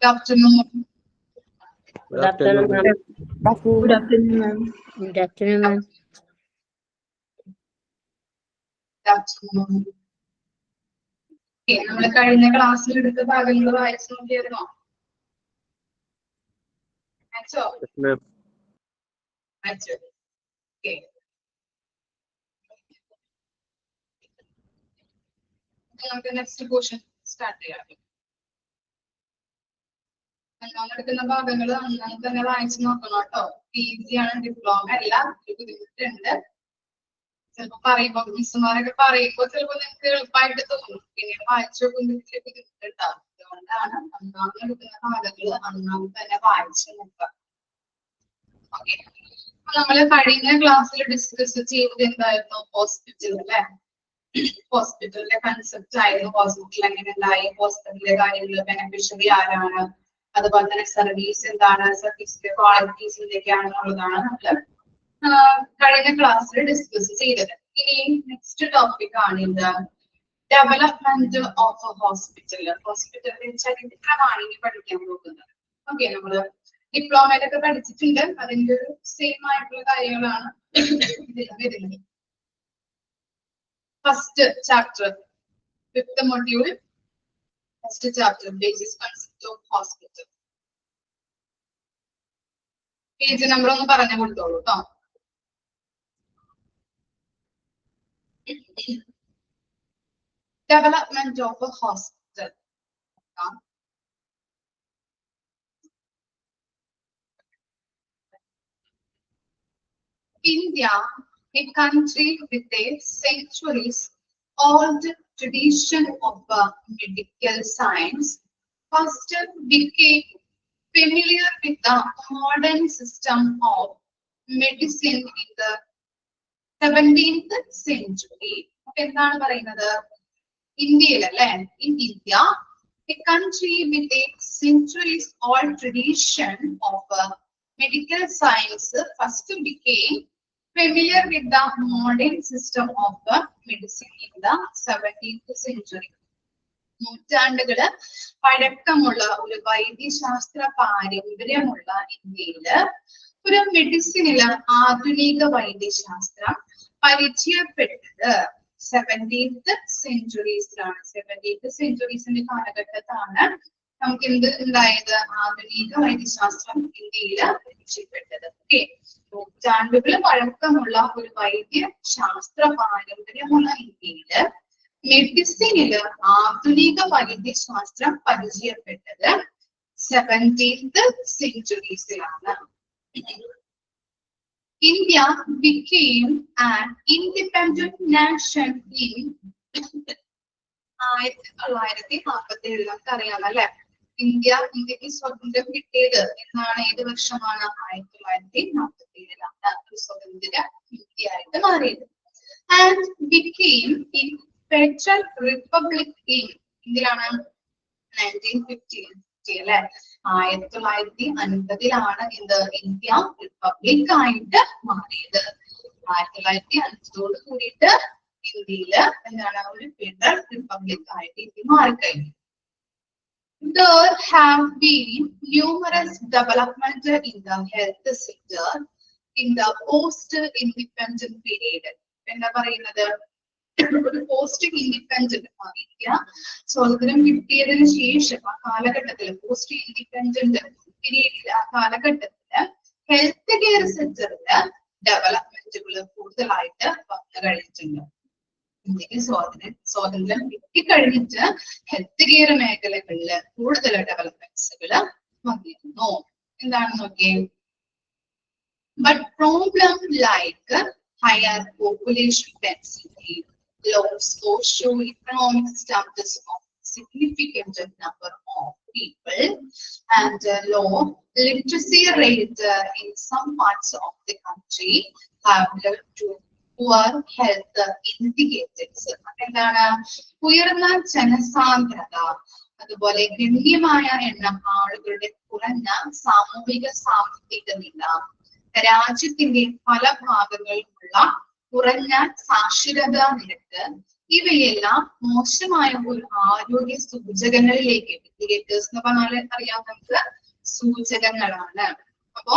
Good afternoon. Good afternoon, ma'am. Good afternoon, ma'am. Good afternoon, ma'am. Good afternoon. Okay, നമ്മൾ കഴിഞ്ഞ ക്ലാസ്സിൽ എടുത്ത ഭാഗങ്ങൾ വായിച്ചു നോക്കിയായിരുന്നോ? വായിച്ചോ? Yes, ma'am. വായിച്ചു. Okay. നമുക്ക് നെക്സ്റ്റ് പോർഷൻ സ്റ്റാർട്ട് ചെയ്യാം. എടുക്കുന്ന ഭാഗങ്ങൾ നന്നായി തന്നെ വായിച്ചു നോക്കണം കേട്ടോ. ഈസിയാണ്, ഡിപ്ലോമ അല്ല, ഒരു ബുദ്ധിമുട്ടുണ്ട്. ചിലപ്പോ പറയുമ്പോ മിസ്സുമാരൊക്കെ പറയുമ്പോ ചിലപ്പോ നിങ്ങൾക്ക് എളുപ്പമായിട്ട് തോന്നും, പിന്നീട് വായിച്ചു നോക്കുമ്പോൾ ഇത്തിരി ബുദ്ധിമുട്ടുണ്ടാവും. അതുകൊണ്ടാണ് അന്നാമത് എടുക്കുന്ന ഭാഗങ്ങൾ അന്നാമത് തന്നെ വായിച്ചു നോക്കുക. ഓക്കെ, നമ്മള് കഴിഞ്ഞ ക്ലാസ്സിൽ ഡിസ്കസ് ചെയ്തത് എന്തായിരുന്നു? ഹോസ്പിറ്റൽ അല്ലെ, ഹോസ്പിറ്റലിന്റെ കൺസെപ്റ്റ് ആയിരുന്നു. ഹോസ്പിറ്റൽ എങ്ങനെ ഉണ്ടായി, ഹോസ്പിറ്റലിലെ കാര്യങ്ങൾ, ബെനിഫിഷ്യറി ആരാണ്, അതുപോലെ തന്നെ സർവീസ് എന്താണ്, സർവീസിന്റെ ക്വാളിറ്റീസ് എന്തൊക്കെയാണെന്നുള്ളതാണ് നമ്മള് കഴിഞ്ഞ ക്ലാസ്സിൽ ഡിസ്കസ് ചെയ്തത്. ഇനി നെക്സ്റ്റ് ടോപ്പിക് ആണ് ഇത്, ഡെവലപ്മെന്റ് ഓഫ് ഹോസ്പിറ്റൽ. ഹോസ്പിറ്റലിന്റെ ചരിത്രമാണ് ഇനി പഠിക്കാൻ പോകുന്നത്. ഓക്കെ, നമ്മള് ഡിപ്ലോമയിലൊക്കെ പഠിച്ചിട്ടുണ്ട്, അതിന്റെ ഒരു സെയിം ആയിട്ടുള്ള കാര്യങ്ങളാണ് ഇതിൽ വരുന്നത്. First chapter, fifth module, first chapter, basic concept of hospital. Page number ഒന്ന് പറഞ്ഞു കൊടുത്തോളൂ കേട്ടോ. Development of a hospital. India, a country with a centuries-old tradition of medical science, first became familiar with the modern system of medicine in the 17th century. എന്താണ് പറയുന്നത്? ഇന്ത്യയിൽ അല്ലെ, in India, a country with a centuries-old tradition of medical science first became familiar with the modern system of medicine in the 17th century. നൂറ്റാണ്ടുകള് പഴക്കമുള്ള ഒരു വൈദ്യശാസ്ത്ര പാരമ്പര്യമുള്ള ഇന്ത്യയില് ഒരു മെഡിസിനില് ആധുനിക വൈദ്യശാസ്ത്രം പരിചയപ്പെട്ടത് 17th സെഞ്ചുറീസിലാണ്. 17th സെഞ്ചുറീസിന്റെ കാലഘട്ടത്താണ് നമുക്ക് എന്ത് ഉണ്ടായത്? ആധുനിക വൈദ്യശാസ്ത്രം ഇന്ത്യയില് പരിചയപ്പെട്ടത്. ഓക്കെ, നൂറ്റാണ്ടുകൾ പഴക്കമുള്ള ഒരു വൈദ്യശാസ്ത്ര പാരമ്പര്യമുള്ള ഇന്ത്യയില് മെഡിസിനില് ആധുനിക വൈദ്യശാസ്ത്രം പരിചയപ്പെട്ടത് 17th സെഞ്ചുറീസിലാണ്. India became an independent nation in 1947. നമുക്ക് അറിയാം അല്ലെ, ഇന്ത്യക്ക് സ്വാതന്ത്ര്യം കിട്ടിയത് എന്നാണ്? ഏത് വർഷമാണ്? 1947 ഒരു സ്വതന്ത്ര ഇന്ത്യയായിട്ട് മാറിയത്. And became in Federal Republic in ഇതിലാണ് 1950 അല്ലെ, 1950 ഇത് ഇന്ത്യ റിപ്പബ്ലിക് ആയിട്ട് മാറിയത്. 1950 കൂടിയിട്ട് ഇന്ത്യയില് എന്താണ്? ഒരു ഫെഡറൽ റിപ്പബ്ലിക് ആയിട്ട് ഇന്ത്യ മാറിക്കഴിഞ്ഞു. There have been numerous developments in the health sector in the post-independent period. എന്താ പറയുന്നത്? ഒരു പോസ്റ്റ് ഇൻഡിപെൻഡന്റ് ഇന്ത്യ സ്വാതന്ത്ര്യം കിട്ടിയതിനു ശേഷം ആ കാലഘട്ടത്തിൽ, പോസ്റ്റ് ഇൻഡിപെൻഡന്റ് പീരീഡിൽ, ആ കാലഘട്ടത്തില് ഹെൽത്ത് കെയർ സെക്ടറില് ഡെവലപ്മെന്റുകൾ കൂടുതലായിട്ട് വന്നു കഴിഞ്ഞിട്ടുണ്ട്. ഇന്ത്യക്ക് സ്വാതന്ത്ര്യം കിട്ടിക്കഴിഞ്ഞിട്ട് ഹെൽത്ത് കെയർ മേഖലകളില് കൂടുതൽ ഡെവലപ്മെന്റ്സുകൾ വന്നിരുന്നു. എന്താണെന്ന് നോക്കിയേ. But problem like higher population density, low socio-economic status of significant number of people, and low literacy rate in some parts of the country have led to poor health indicators. എന്താണ്? ഉയർന്ന ജനസാന്ദ്രത, അതുപോലെ ഗണ്യമായ എണ്ണം ആളുകളുടെ കുറഞ്ഞ സാമൂഹിക സാമ്പത്തിക നില, രാജ്യത്തിന്റെ പല ഭാഗങ്ങളിലുള്ള കുറഞ്ഞ സാക്ഷരതാ നിരക്ക് ഇവയെല്ലാം മോശമായ ഒരു ആരോഗ്യ സൂചകങ്ങളിലേക്ക്, ഇൻഡിക്കേറ്റേഴ്സ് എന്ന് പറഞ്ഞാൽ അറിയാം നമുക്ക് സൂചകങ്ങളാണ്. അപ്പൊ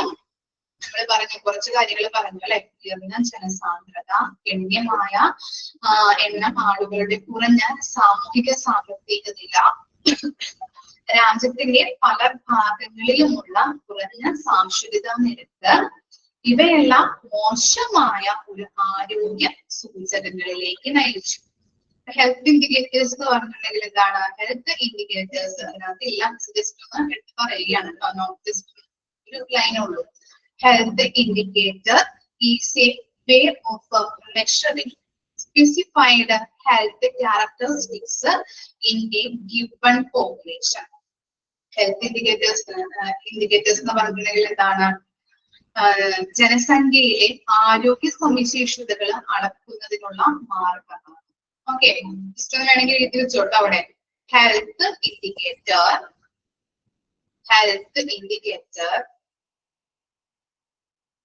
നമ്മൾ പറഞ്ഞു കുറച്ച് കാര്യങ്ങൾ പറഞ്ഞു അല്ലെ. ഉയർന്ന ജനസാന്ദ്രത, ഗണ്യമായ എണ്ണം ആളുകളുടെ കുറഞ്ഞ സാമൂഹിക സാമ്പത്തിക നില, രാജ്യത്തിന്റെ പല ഭാഗങ്ങളിലുമുള്ള കുറഞ്ഞ സാക്ഷരതാ നിരക്ക്, ഇവയെല്ലാം മോശമായ ഒരു ആരോഗ്യ സൂചകങ്ങളിലേക്ക് നയിച്ചു. ഹെൽത്ത് ഇൻഡിക്കേറ്റേഴ്സ് എന്ന് പറഞ്ഞിട്ടുണ്ടെങ്കിൽ എന്താണ്? ഹെൽത്ത് ഇൻഡിക്കേറ്റേഴ്സ് അതിനകത്ത് എല്ലാം ജസ്റ്റ് ഒന്ന് എടുത്ത് പറയുകയാണ്. ഒരു ലൈനുള്ളൂ. Health indicator is a way of measuring specified health characteristics in a given population. Health indicators എന്ന് പറഞ്ഞിട്ടുണ്ടെങ്കിൽ എന്താണ്? ജനസംഖ്യയിലെ ആരോഗ്യ സവിശേഷതകൾ അളക്കുന്നതിനുള്ള മാർഗമാണ്. ഓക്കെ, ജസ്റ്റ് ഒന്ന് വേണമെങ്കിൽ എഴുതി വെച്ചോട്ടോ അവിടെ. Health indicator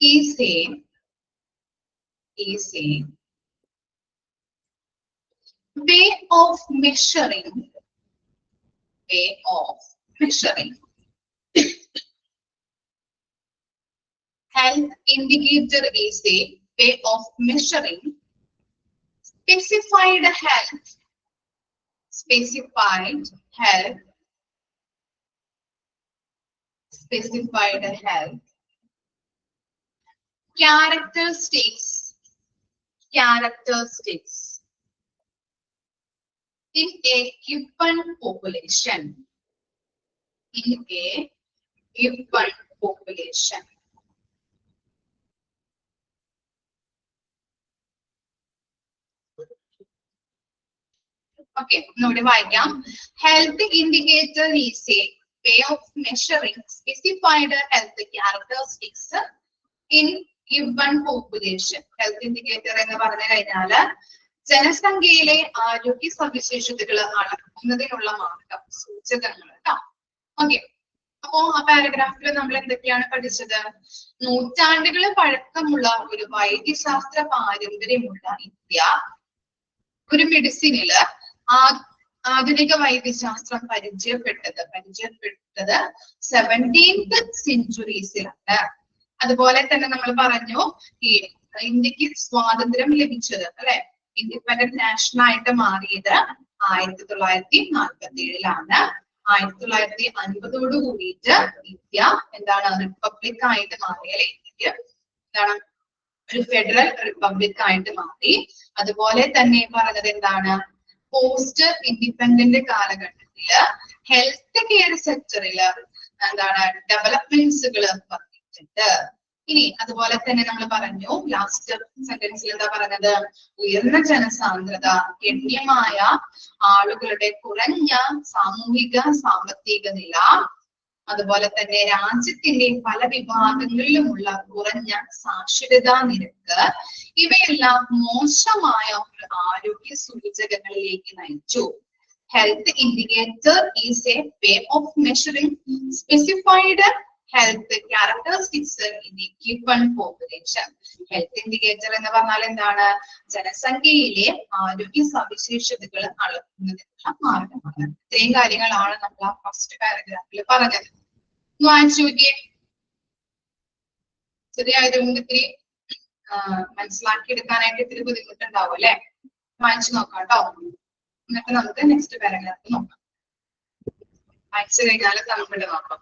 is a way of measuring health indicator is a way of measuring specified health characteristics in a given population. Okay, ഇവിടെ വായിക്കാം. Health indicator is a way of measuring specified health characteristics in given population. Health indicator എന്ന് പറഞ്ഞു കഴിഞ്ഞാല് ജനസംഖ്യയിലെ ആരോഗ്യ സവിശേഷതകൾ അളക്കുന്നതിനുള്ള മാർഗം, സൂചകങ്ങൾ കേട്ടോ. ഓക്കെ, അപ്പോ ആ പാരഗ്രാഫിൽ നമ്മൾ എന്തൊക്കെയാണ് പഠിച്ചത്? നൂറ്റാണ്ടുകൾ പഴക്കമുള്ള ഒരു വൈദ്യശാസ്ത്ര പാരമ്പര്യമുള്ള ഇന്ത്യ ഒരു മെഡിസിനില് ആധുനിക വൈദ്യശാസ്ത്രം പരിചയപ്പെട്ടത് 17th സെഞ്ചുറീസിലാണ്. അതുപോലെ തന്നെ നമ്മൾ പറഞ്ഞു ഈ ഇന്ത്യക്ക് സ്വാതന്ത്ര്യം ലഭിച്ചത് അല്ലെ, ഇൻഡിപെൻഡന്റ് നാഷൻ ആയിട്ട് മാറിയത് 1947ലാണ്. 1950 കൂടിയിട്ട് ഇന്ത്യ എന്താണ്? റിപ്പബ്ലിക് ആയിട്ട് മാറി അല്ലെ. ഇന്ത്യക്ക് എന്താണ്? ഒരു ഫെഡറൽ റിപ്പബ്ലിക് ആയിട്ട് മാറി. അതുപോലെ തന്നെ പറഞ്ഞത് എന്താണ്? പോസ്റ്റ് ഇൻഡിപെൻഡന്റ് കാലഘട്ടത്തില് ഹെൽത്ത് കെയർ സെക്ടറിൽ എന്താണ്? ഡെവലപ്മെന്റ്സുകൾ വന്നിട്ടുണ്ട്. ഇനി അതുപോലെ തന്നെ നമ്മൾ പറഞ്ഞു ലാസ്റ്റ് സെന്റൻസിൽ എന്താ പറഞ്ഞത്? ഉയർന്ന ജനസാന്ദ്രത, ഗണ്യമായ ആളുകളുടെ കുറഞ്ഞ സാമൂഹിക സാമ്പത്തിക നില, അതുപോലെ തന്നെ രാജ്യത്തിന്റെ പല വിഭാഗങ്ങളിലുമുള്ള കുറഞ്ഞ സാക്ഷരതാ നിരക്ക്, ഇവയെല്ലാം മോശമായ ഒരു ആരോഗ്യ സൂചകങ്ങളിലേക്ക് നയിച്ചു. Health indicator is a way of measuring specified health characteristics in a given population. Health indicator എന്ന് പറഞ്ഞാൽ എന്താണ്? ജനസംഖ്യയിലെ ആരോഗ്യ സവിശേഷതകൾ അളക്കുന്നതിനുള്ള മാർഗമാണ്. ഇത്രയും കാര്യങ്ങളാണ് നമ്മൾ ആ ഫസ്റ്റ് പാരഗ്രാഫിൽ പറഞ്ഞത്. വായിച്ചു നോക്കിയേ. ശരിയായതുകൊണ്ട് ഇത്തിരി മനസ്സിലാക്കി എടുക്കാനായിട്ട് ഇത്തിരി ബുദ്ധിമുട്ടുണ്ടാവും അല്ലെ. വായിച്ചു നോക്കാം കേട്ടോ. എന്നിട്ട് നമുക്ക് നെക്സ്റ്റ് പാരഗ്രാഫ് നോക്കാം. വായിച്ചു കഴിഞ്ഞാൽ തമ്മിൽ നോക്കാം.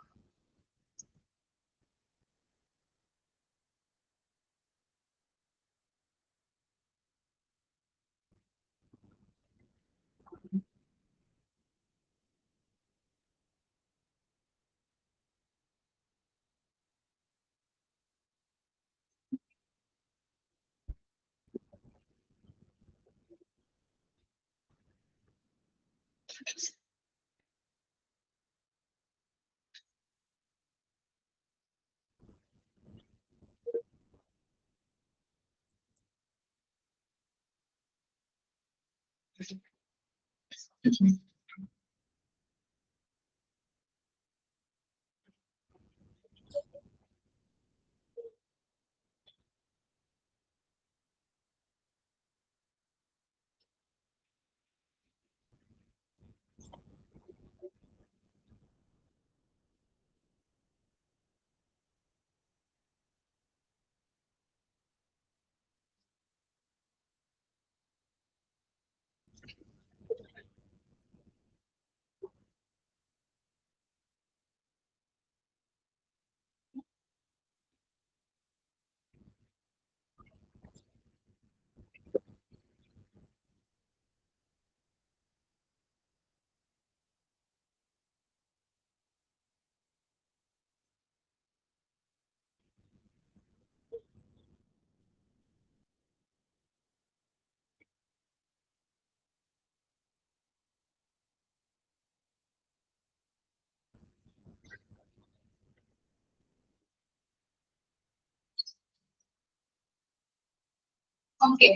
ഓക്കെ,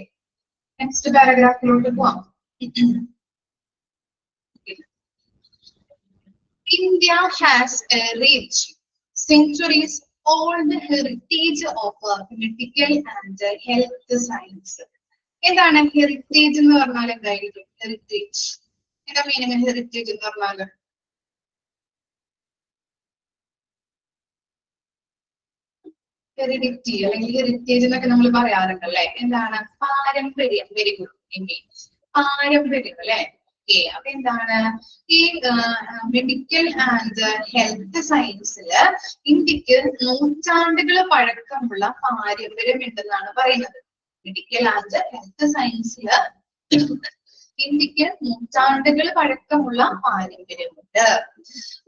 നെക്സ്റ്റ് പാരഗ്രാഫിലോട്ട് പോവാം. India has a rich, centuries-old heritage of medical and health science. എന്താണ് ഹെറിറ്റേജ് എന്ന് പറഞ്ഞാൽ? എന്തായിരിക്കും ഹെറിറ്റേജ്? എന്താ മീനിങ് ഹെറിറ്റേജ് എന്ന് പറഞ്ഞാല്? ഹെറിഡിറ്റി അല്ലെങ്കിൽ ഹെറിറ്റേജ് എന്നൊക്കെ നമ്മൾ പറയാറുണ്ട് അല്ലെ? എന്താണ്? പാരമ്പര്യം. Very good. പാരമ്പര്യം അല്ലെ? അപ്പൊ എന്താണ് ഈ മെഡിക്കൽ ആൻഡ് ഹെൽത്ത് സയൻസില് ഇന്ത്യക്ക് നൂറ്റാണ്ടുകൾ പഴക്കമുള്ള പാരമ്പര്യം ഉണ്ടെന്നാണ് പറയുന്നത്. മെഡിക്കൽ ആൻഡ് ഹെൽത്ത് സയൻസില് ഇന്ത്യക്ക് നൂറ്റാണ്ടുകൾ പഴക്കമുള്ള പാരമ്പര്യമുണ്ട്.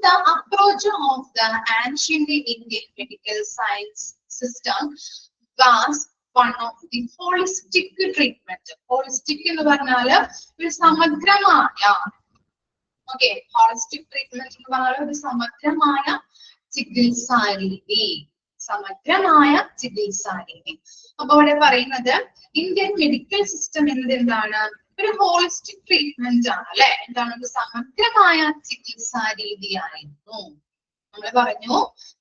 The approach of the ancient Indian medical science system was one of the holistic treatment. Holistic എന്ന് പറഞ്ഞാല് ഒരു സമഗ്രമായ, ഓക്കെ, ഹോളിസ്റ്റിക് ട്രീറ്റ്മെന്റ് എന്ന് പറഞ്ഞാൽ ഒരു സമഗ്രമായ ചികിത്സാരീതി. സമഗ്രമായ ചികിത്സാരീതി. അപ്പൊ ഇവിടെ പറയുന്നത് ഇന്ത്യൻ മെഡിക്കൽ സിസ്റ്റം എന്നത് എന്താണ്? ഒരു ഹോളിസ്റ്റിക് ട്രീറ്റ്മെന്റ് ആണ് അല്ലെ? എന്താണ്? ഒരു സമഗ്രമായ ചികിത്സാ രീതിയായിരുന്നു. നമ്മൾ പറഞ്ഞു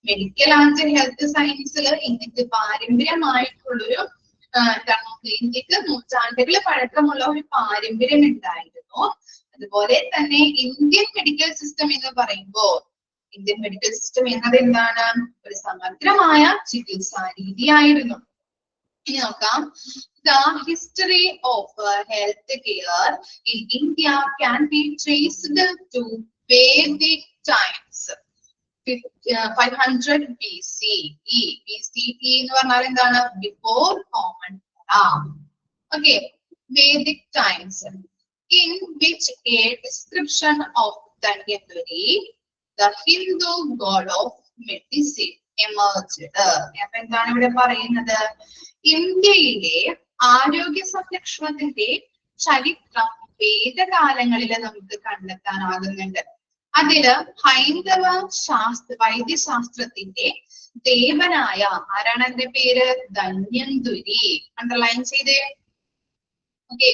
മെഡിക്കൽ ആൻഡ് ഹെൽത്ത് സയൻസിൽ ഇന്ത്യക്ക് പാരമ്പര്യമായിട്ടുള്ളൊരു എന്താണ്, ഇന്ത്യക്ക് നൂറ്റാണ്ടുകൾ പഴക്കമുള്ള ഒരു പാരമ്പര്യം ഉണ്ടായിരുന്നു. അതുപോലെ തന്നെ ഇന്ത്യൻ മെഡിക്കൽ സിസ്റ്റം എന്ന് പറയുമ്പോൾ ഇന്ത്യൻ മെഡിക്കൽ സിസ്റ്റം എന്നത് എന്താണ്? ഒരു സമഗ്രമായ ചികിത്സാ രീതിയായിരുന്നു. ഇനി നോക്കാം. The history of health care in India can be traced to Vedic times. 500 BCE. BCE എന്ന് പറഞ്ഞാൽ എന്താണ്? Before Common Era. Okay, Vedic times, in which a description of Danyaduri, the Hindu god of medicine, emerged. അപ്പൊ എന്താണ് ഇവിടെ പറയുന്നത്? ഇന്ത്യയിലെ ആരോഗ്യ സംരക്ഷണത്തിന്റെ ചരിത്രം വേദകാലങ്ങളിൽ നമുക്ക് കണ്ടെത്താനാകുന്നുണ്ട്. അതില് ഹൈന്ദവ വൈദ്യശാസ്ത്രത്തിന്റെ ദേവനായ ആരാണ്? എന്റെ പേര് ധന്വന്തരി. അണ്ടർലൈൻ ചെയ്തേ. ഓക്കെ,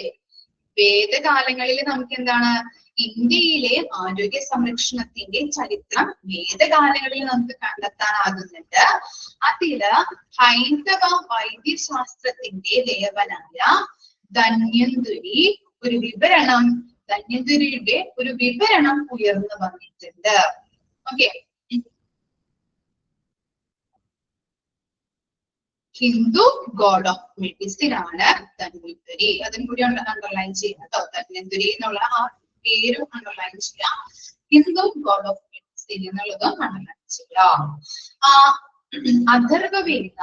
വേദകാലങ്ങളിൽ നമുക്ക് എന്താണ്? ഇന്ത്യയിലെ ആരോഗ്യ സംരക്ഷണത്തിന്റെ ചരിത്രം വേദകാലങ്ങളിൽ നമുക്ക് കണ്ടെത്താനാകുന്നുണ്ട്. അതില് ഹൈന്ദവ വൈദ്യശാസ്ത്രത്തിന്റെ ദേവനായ ധന്വന്തരി ധന്വന്തരിയുടെ ഒരു വിവരണം ഉയർന്നു വന്നിട്ടുണ്ട്. Okay, Hindu God of medicine ആണ് ധന്വന്തരി. അതും കൂടി അണ്ടർലൈൻ ചെയ്യാം കേട്ടോ. ധന്വന്തരി എന്നുള്ള ആ പേരും അണ്ടർലൈൻ ചെയ്യാം. ഹിന്ദു ഗോഡ് ഓഫ് മെഡിസിൻ എന്നുള്ളതും അണ്ടർലൈൻ ചെയ്യാം. Atharvaveda,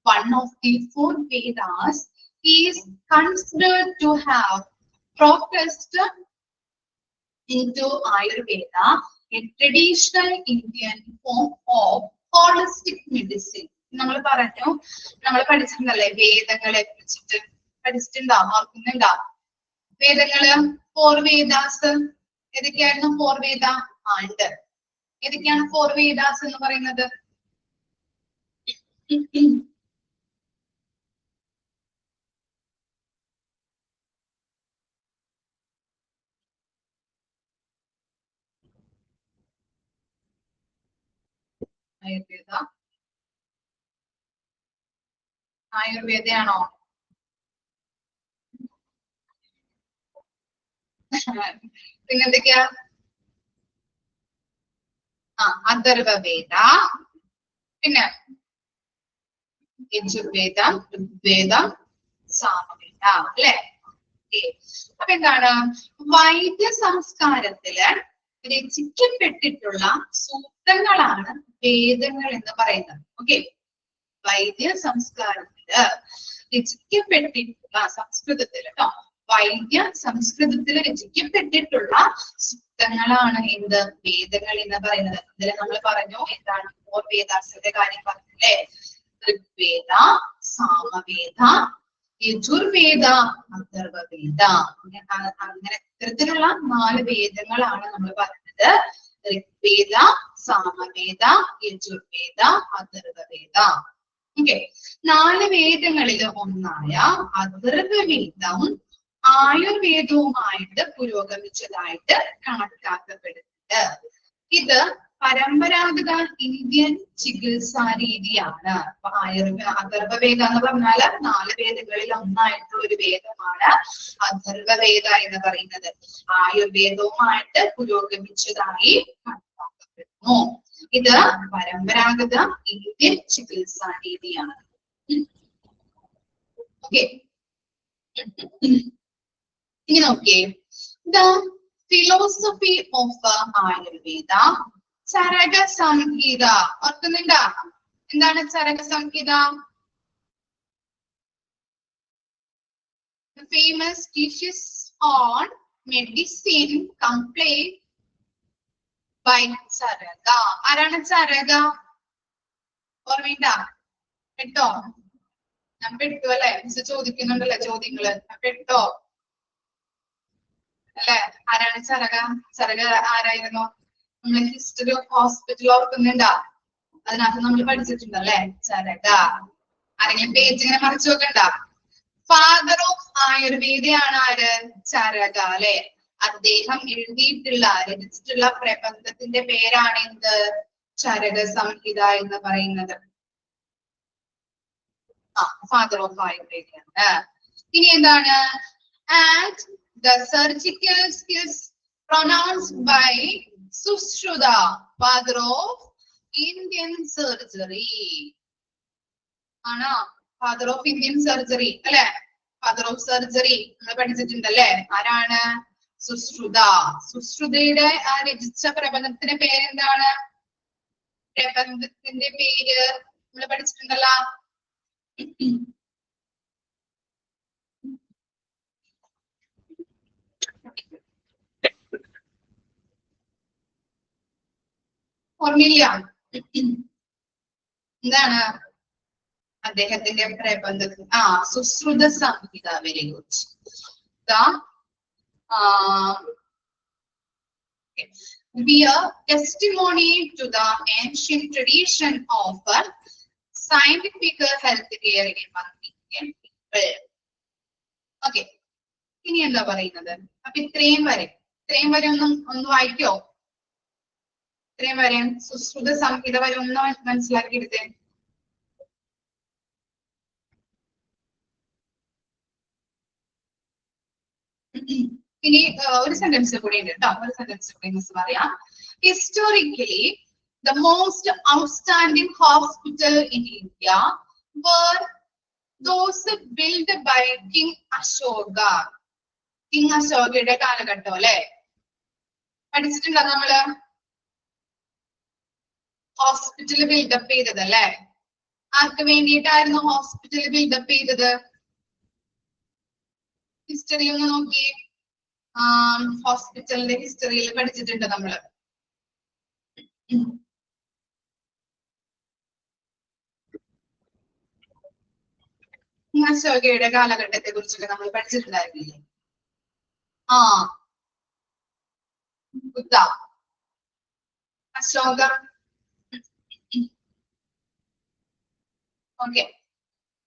one of the 4 Vedas, is considered to have progressed into Ayurveda, a traditional Indian form of holistic medicine. നമ്മൾ പറഞ്ഞു, നമ്മൾ പഠിച്ചിട്ടുണ്ടല്ലേ വേദങ്ങളെ കുറിച്ചിട്ട്? പഠിച്ചിട്ടുണ്ടോ? ഓർക്കുന്നുണ്ടോ? വേദങ്ങള് 4 വേദാസ് ഏതൊക്കെയായിരുന്നു? 4 വേദ ഉണ്ട്. ഏതൊക്കെയാണ് 4 വേദാസ് എന്ന് പറയുന്നത്? ആയുർവേദയാണോ? പിന്നെന്തൊക്കെയാ? അഥർവവേദ, പിന്നെ യജുർവേദം, ഋഗ്വേദം, സാമവേദ അല്ലെ? അപ്പൊ എന്താണ്? വൈദ്യ സംസ്കാരത്തില് രചിക്കപ്പെട്ടിട്ടുള്ള സൂത്രങ്ങളാണ് വേദങ്ങൾ എന്ന് പറയുന്നത്. ഓക്കെ, വൈദ്യ സംസ്കാരത്തില് രചിക്കപ്പെട്ടിട്ടുള്ള, സംസ്കൃതത്തില് കേട്ടോ, വൈദ്യ സംസ്കൃതത്തിൽ രചിക്കപ്പെട്ടിട്ടുള്ള സൂക്തങ്ങളാണ് എന്ത്? വേദങ്ങൾ എന്ന് പറയുന്നത്. ഇതിൽ നമ്മൾ പറഞ്ഞു എന്താണ്? 4 വേദാസിന്റെ കാര്യം പറഞ്ഞല്ലേ? ഋഗ്വേദ, സാമവേദ, യജുർവേദ, അഥർവവേദ. അങ്ങനെ ഇത്തരത്തിലുള്ള 4 വേദങ്ങളാണ് നമ്മൾ പറഞ്ഞത്. ഋഗ്വേദ, സാമവേദ, യജുർവേദ, അഥർവവേദ. ഓക്കെ, 4 വേദങ്ങളിൽ ഒന്നായ അഥർവവേദം ആയുർവേദവുമായിട്ട് പുരോഗമിച്ചതായിട്ട് കണക്കാക്കപ്പെടുന്നുണ്ട്. ഇത് പരമ്പരാഗത ഇന്ത്യൻ ചികിത്സാ രീതിയാണ്. അപ്പൊ അഥർവവേദ എന്ന് പറഞ്ഞാൽ 4 വേദങ്ങളിൽ ഒന്നായിട്ടുള്ള ഒരു വേദമാണ് അഥർവവേദ എന്ന് പറയുന്നത്. ആയുർവേദവുമായിട്ട് പുരോഗമിച്ചതായി കണക്കാക്കപ്പെടുന്നു. ഇത് പരമ്പരാഗത ഇന്ത്യൻ ചികിത്സാ രീതിയാണ്. ഓക്കെ, ഇനി നോക്കിയേ, the philosophy of Ayurveda, Charaka Samhita. ഓർക്കുന്നുണ്ടോ എന്താണ് Charaka Samhita? Famous treatise on medicine complete by Charaka. ആരാണ് ചരക? ഓർമ്മയുണ്ടോ? കേട്ടോ? ഞാൻ പെട്ടു അല്ലെ? മിസ് ചോദിക്കുന്നുണ്ടല്ലേ ചോദ്യങ്ങള്, പെട്ടോ അല്ലെ? ആരാണ് ചരക? ചരക ആരായിരുന്നു? നമ്മള് ഹിസ്റ്ററി ഓഫ് ഹോസ്പിറ്റൽ ഓർക്കുന്നുണ്ടോ? അതിനകത്ത് നമ്മൾ പഠിച്ചിട്ടുണ്ടല്ലേ ചരക. ആരെങ്കിലും പേജ് ഇങ്ങനെ മറിച്ചു നോക്കണ്ട. ഫാദർ ഓഫ് ആയുർവേദയാണ് ആര്? ചരക അല്ലെ? അദ്ദേഹം രചിച്ചിട്ടുള്ള പ്രബന്ധത്തിന്റെ പേരാണ് എന്ത്? ചരക സംഹിത എന്ന് പറയുന്നത്. ഫാദർ ഓഫ് ആയുർവേദയാണ്. ഇനി എന്താണ്? And the surgical skills pronounced by Sushruta, father of Indian surgery ആണോ? ഫാദർ ഓഫ് ഇന്ത്യൻ സർജറി അല്ലെ? ഫാദർ ഓഫ് സർജറി നമ്മൾ പഠിച്ചിട്ടുണ്ടല്ലേ? ആരാണ്? സുശ്രുത. സുശ്രുതയുടെ രചിച്ച പ്രബന്ധത്തിന്റെ പേരെന്താണ്? പ്രബന്ധത്തിന്റെ പേര് നമ്മൾ പഠിച്ചിട്ടുണ്ടല്ലോ. ഓർമ്മയില്ല? എന്താണ് അദ്ദേഹത്തിന്റെ പ്രബന്ധത്തിൽ? Sushruta Samhita. Very good. Bear testimony to the ancient tradition of scientific health care among Indian people. Okay, ഇനി എന്താ പറയുന്നത്? അപ്പൊ ഇത്രയും വരെ ഒന്ന് വായിക്കോ? ഇത്രയും വരെ സുശ്രുത സംഹിത വരെ ഒന്ന് മനസ്സിലാക്കിയെടുത്തേ. ഇനി ഒരു സെന്റൻസ് കൂടി ഉണ്ട് കേട്ടോ. ഒരു സെന്റൻസ് കൂടി മിസ് പറയാം. Historically the most outstanding hospital in India were those built by King Ashoka. King അശോകയുടെ കാലഘട്ടം അല്ലെ? പഠിച്ചിട്ടുണ്ടോ നമ്മള്? ഹോസ്പിറ്റൽ ബിൽഡപ്പ് ചെയ്തത് അല്ലെ? ആർക്ക് വേണ്ടിയിട്ടായിരുന്നു ഹോസ്പിറ്റൽ ബിൽഡപ്പ് ചെയ്തത്? ഹിസ്റ്ററി ഒന്ന് നോക്കിയേ. ഹോസ്പിറ്റലിന്റെ ഹിസ്റ്ററിയിൽ പഠിച്ചിട്ടുണ്ട് നമ്മള്. അശോകയുടെ കാലഘട്ടത്തെ കുറിച്ചൊക്കെ നമ്മൾ പഠിച്ചിട്ടുണ്ടായിരുന്നില്ലേ? ബുദ്ധ, അശോക. ഓക്കെ,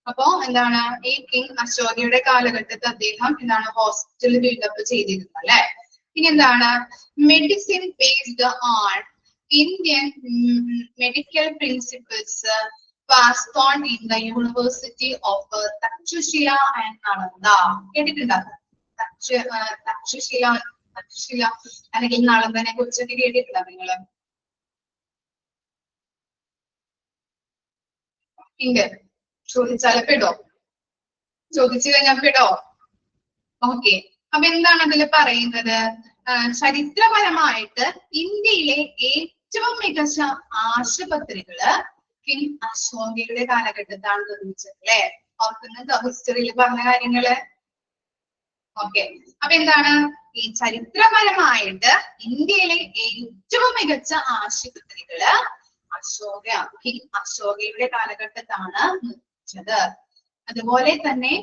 അപ്പോ എന്താണ് ഈ കിങ് അശോകയുടെ കാലഘട്ടത്തിൽ അദ്ദേഹം എന്താണ് ഹോസ്പിറ്റൽ ബിൽഡപ്പ് ചെയ്തിരുന്നത് അല്ലെ? ഇനി എന്താണ്? Medicine based on Indian medical principles passed on in the University of Takshashila and Nalanda. കേട്ടിട്ടുണ്ടോ? തക്ഷശില അല്ലെങ്കിൽ നളന്ദനെ കുറിച്ചൊക്കെ കേട്ടിട്ടുണ്ടോ നിങ്ങള്? ഇണ്ട്. ചോദിച്ചാല് പെടോ? ചോദിച്ചു കഴിഞ്ഞാൽ പെടോ? ഓക്കെ, അപ്പൊ എന്താണ് അതിൽ പറയുന്നത്? ചരിത്രപരമായിട്ട് ഇന്ത്യയിലെ ഏറ്റവും മികച്ച ആശുപത്രികള് കിങ് അശോകയുടെ കാലഘട്ടത്താണ് നിർമ്മിച്ചത് അല്ലെ? ഓർക്കുന്നത് ഹിസ്റ്ററിയിൽ പറഞ്ഞ കാര്യങ്ങള്. ഓക്കെ, അപ്പൊ എന്താണ്? ഈ ചരിത്രപരമായിട്ട് ഇന്ത്യയിലെ ഏറ്റവും മികച്ച ആശുപത്രികള് കിങ് അശോകയുടെ കാലഘട്ടത്താണ് നിർമ്മിച്ചത്. അതുപോലെ തന്നെ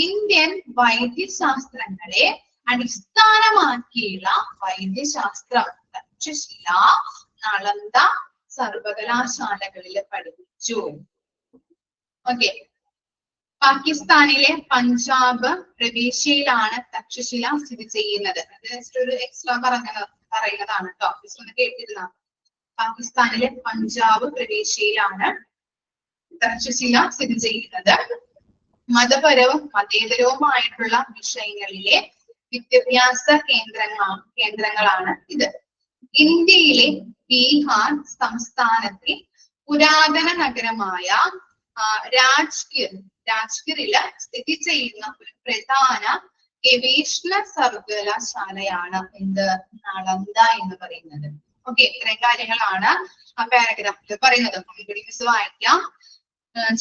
ഇന്ത്യൻ വൈദ്യശാസ്ത്രങ്ങളെ അടിസ്ഥാനമാക്കിയുള്ള വൈദ്യശാസ്ത്രം തക്ഷശില, നളന്ദ സർവകലാശാലകളിൽ പഠിപ്പിച്ചു. ഓക്കെ. പാകിസ്ഥാനിലെ പഞ്ചാബ് പ്രവിശ്യയിലാണ് തക്ഷശില സ്ഥിതി ചെയ്യുന്നത്. ജസ്റ്റ് ഒരു എക്സ്ട്രാ പറയുന്നതാണ് കേട്ടോ. ജസ്റ്റ് ഒന്ന് കേട്ടിരുന്ന. പാകിസ്ഥാനിലെ പഞ്ചാബ് പ്രവിശ്യയിലാണ് തക്ഷശില സ്ഥിതി ചെയ്യുന്നത്. മതപരവും മതേതരവുമായിട്ടുള്ള വിഷയങ്ങളിലെ വിദ്യാഭ്യാസ കേന്ദ്രങ്ങളാണ് ഇത്. ഇന്ത്യയിലെ ബീഹാർ സംസ്ഥാനത്തെ പുരാതന നഗരമായ രാജ്ഗിറില് സ്ഥിതി ചെയ്യുന്ന ഒരു പ്രധാന ഗവേഷണ സർവകലാശാലയാണ് എന്ത് നളന്ദ എന്ന് പറയുന്നത്. ഓക്കെ, ഇത്രയും കാര്യങ്ങളാണ് ആ പാരഗ്രാഫിൽ പറയുന്നത്. ഇവിടെ മിസ് വായിക്കാം.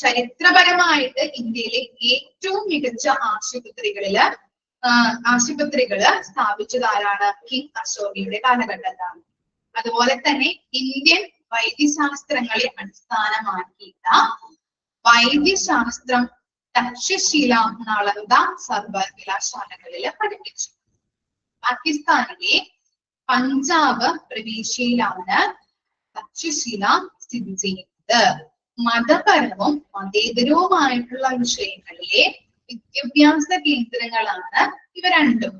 ചരിത്രപരമായിട്ട് ഇന്ത്യയിലെ ഏറ്റവും മികച്ച ആശുപത്രികള് സ്ഥാപിച്ചത് ആരാണ്? കിങ് അശോകയുടെ കാലഘട്ടത്താണ്. അതുപോലെ തന്നെ ഇന്ത്യൻ വൈദ്യശാസ്ത്രങ്ങളെ അടിസ്ഥാനമാക്കിയിട്ട് വൈദ്യശാസ്ത്രം തക്ഷശില നളന്ദ സർവകലാശാലകളിൽ പഠിപ്പിച്ചു. പാകിസ്ഥാനിലെ പഞ്ചാബ് പ്രവിശ്യയിലാണ് തക്ഷശില സ്ഥിതി ചെയ്യുന്നത്. മതപരവും മതേതരവുമായിട്ടുള്ള വിഷയങ്ങളിലെ വിദ്യാഭ്യാസ കേന്ദ്രങ്ങളാണ് ഇവ രണ്ടും.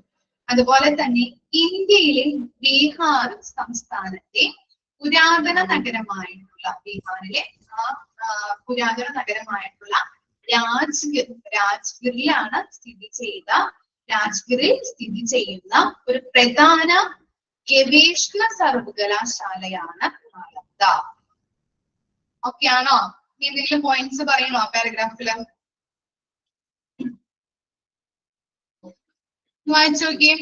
അതുപോലെ തന്നെ ഇന്ത്യയിലെ ബീഹാർ സംസ്ഥാനത്തെ പുരാതന നഗരമായിട്ടുള്ള ബീഹാറിലെ പുരാതന നഗരമായിട്ടുള്ള രാജ്ഗിറിലാണ് രാജ്ഗിറിൽ സ്ഥിതി ചെയ്യുന്ന ഒരു പ്രധാന ഗവേഷണ സർവകലാശാലയാണ് നളന്ദ. ഓക്കെ ആണോ? എന്തെങ്കിലും പോയിന്റ്സ് പറയണോ പാരഗ്രാഫില്? വായിച്ചു നോക്കിയേ.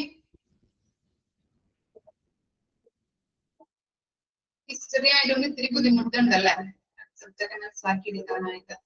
ഹിസ്റ്ററി ആയതുകൊണ്ട് ഇത്തിരി ബുദ്ധിമുട്ടുണ്ടല്ലേ കൺസെപ്റ്റ് ഒക്കെ മനസ്സിലാക്കി എടുക്കാനായിട്ട്.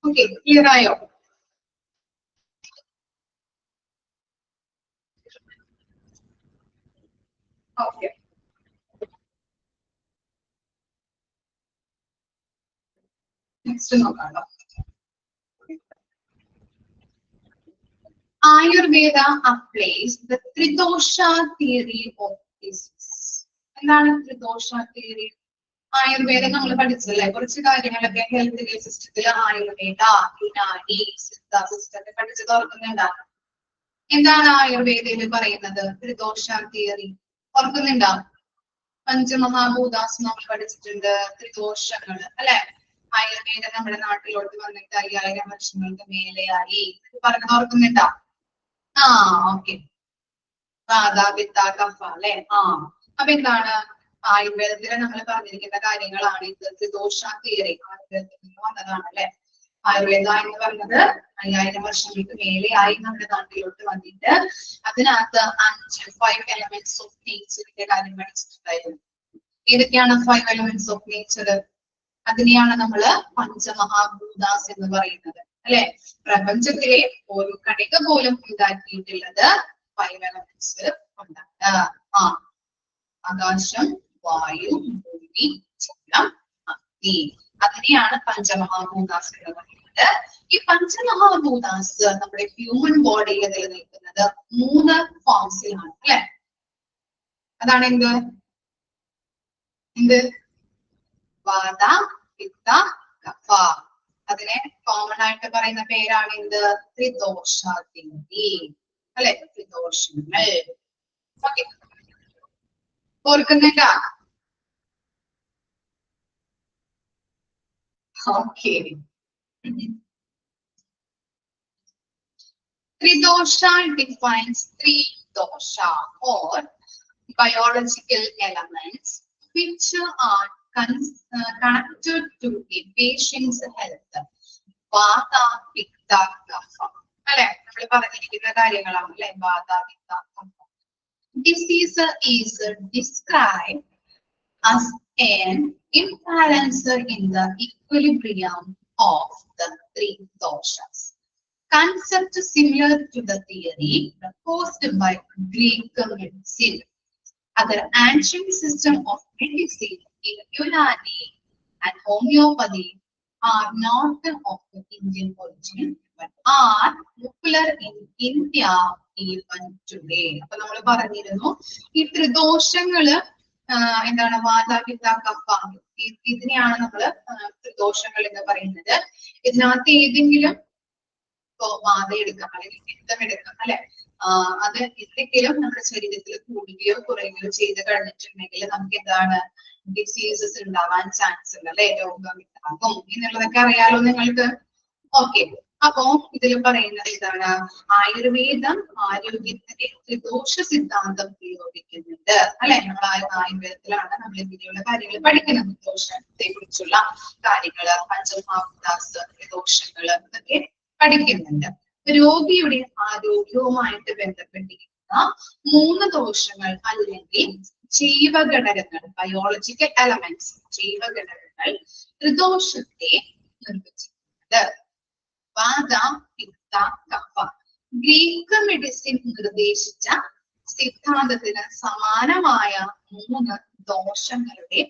ഓക്കെ, ക്ലിയർ ആയോ? ഓക്കെ, നെക്സ്റ്റ് നോക്കാമോ? Ayurveda applies the Tridosha theory of disease. എന്താണ് ത്രിദോഷ തിയറി? ആയുർവേദം നമ്മൾ പഠിച്ചല്ലേ, കുറച്ച് കാര്യങ്ങളൊക്കെ ഹെൽത്ത് കെയർ സിസ്റ്റത്തിൽ ആയുർവേദ, യുനാനി, സിദ്ധ സിസ്റ്റത്തെ പഠിച്ചത് ഓർക്കുന്നുണ്ടാവും. എന്താണ് ആയുർവേദയിൽ പറയുന്നത്? ത്രിദോഷ തിയറി ഓർക്കുന്നുണ്ടോ? പഞ്ചമഹാഭൂതാസ് നമ്മൾ പഠിച്ചിട്ടുണ്ട്, ത്രിദോഷങ്ങൾ അല്ലെ. ആയുർവേദം നമ്മുടെ നാട്ടിലോട്ട് വന്നിട്ട് 5000 വർഷങ്ങൾക്ക് മേലെയായി പറഞ്ഞത് ഓർക്കുന്നുണ്ടോ? ആ ഓക്കെ, വാത പിത്ത കഫ അല്ലെ. അപ്പൊ എന്താണ് ആയുർവേദത്തിൽ നമ്മൾ പറഞ്ഞിരിക്കുന്ന കാര്യങ്ങളാണ് ഇത്. ത്രിദോഷ തിയറി ആയുർവേദത്തിൽ നിന്ന് വന്നതാണ് അല്ലെ. ആയുർവേദ എന്ന് പറഞ്ഞത് 5000 വർഷങ്ങൾക്ക് മേലെയായി നമ്മുടെ നാട്ടിലോട്ട് വന്നിട്ട് അതിനകത്ത് 5 elements ഓഫ് നേച്ചറിന്റെ കാര്യം പഠിച്ചിട്ടുണ്ടായിരുന്നു. ഏതൊക്കെയാണ് 5 elements ഓഫ് നേച്ചർ? അതിനെയാണ് നമ്മള് പഞ്ചമഹാഭൂതാസ് എന്ന് പറയുന്നത് അല്ലെ. പ്രപഞ്ചത്തിലെ ഒരു കണിക പോലും ഉണ്ടാക്കിയിട്ടുള്ളത് 5 elements കൊണ്ടാണ്. ആകാശം, വായു, ഭൂമി, ജലം, അഗ്നി. അതിനെയാണ് പഞ്ചമഹാഭൂതാസ് എന്ന് പറയുന്നത്. ഈ പഞ്ചമഹാഭൂതാസ് നമ്മുടെ ഹ്യൂമൻ ബോഡിയിൽ നിലനിൽക്കുന്നത് 3 ഫോംസിലാണ് അല്ലെ. അതാണ് എന്ത്? വാത, പിത്ത, കഫ. അതിനെ കോമൺ ആയിട്ട് പറയുന്ന പേരാണ് എന്ത്? ത്രിദോഷ തിയറി അല്ലെ, ത്രിദോഷങ്ങൾ. ഓക്കെ, ഓർക്കുന്നില്ല? Okay, Tridosha defines 3 dosha or biological elements which are connected to a patient's health. Vata, Pitta, Kapha. അല്ലെ, നമ്മൾ പറഞ്ഞിരിക്കുന്ന കാര്യങ്ങളാണ് അല്ലെ. വാത, പിത്ത, കഫ. Disease is described as an imbalance in the equilibrium of the 3 doshas. Concept similar to the theory proposed by Greek medicine. Other ancient system of medicine in Unani and homeopathy are not of Indian origin but are popular in India even today. അപ്പൊ നമ്മൾ പറഞ്ഞിരുന്നു ഈ ത്രിദോഷങ്ങള് എന്താണ്? വാത, പിത്ത, കഫ. ഇതിനെയാണ് നമ്മള് ത്രിദോഷങ്ങൾ എന്ന് പറയുന്നത്. ഇതിനകത്ത് ഏതെങ്കിലും വാത എടുക്കാം അല്ലെങ്കിൽ പിത്തം എടുക്കാം അല്ലെ. അത് എന്തെങ്കിലും നമ്മുടെ ശരീരത്തിൽ കൂടുകയോ കുറയുകയോ ചെയ്ത് കഴിഞ്ഞിട്ടുണ്ടെങ്കിൽ നമുക്ക് എന്താണ് ഡിസീസസ് ഉണ്ടാവാൻ ചാൻസ് ഉണ്ട് അല്ലെ. രോഗം ഉണ്ടാകും എന്നുള്ളതൊക്കെ അറിയാലോ നിങ്ങൾക്ക്. ഓക്കെ, അപ്പോ ഇതിൽ പറയുന്നത് എന്താണ്? ആയുർവേദം ആരോഗ്യത്തിന്റെ ത്രിദോഷ സിദ്ധാന്തം പ്രയോഗിക്കുന്നുണ്ട് അല്ലെ. നമ്മൾ ആയുർവേദത്തിലാണ് നമ്മൾ ഇങ്ങനെയുള്ള കാര്യങ്ങൾ പഠിക്കുന്നത്. ദോഷത്തെ കുറിച്ചുള്ള കാര്യങ്ങള്, പഞ്ചമഹാഭൂതാസ്, ത്രിദോഷങ്ങള് ഇതൊക്കെ പഠിക്കുന്നുണ്ട്. രോഗിയുടെ ആരോഗ്യവുമായിട്ട് ബന്ധപ്പെട്ടിരിക്കുന്ന 3 ദോഷങ്ങൾ അല്ലെങ്കിൽ ജീവഘടകങ്ങൾ, ബയോളജിക്കൽ എലമെന്റ്സ്, ജീവഘടകങ്ങൾ ത്രിദോഷത്തെ നിർവചിക്കുന്നത്. വാത, പിത്ത, കഫ. ഗ്രീക്ക് മെഡിസിൻ നിർദ്ദേശിച്ച സിദ്ധാന്തത്തിന് സമാനമായ 3 ദോഷങ്ങളുടെ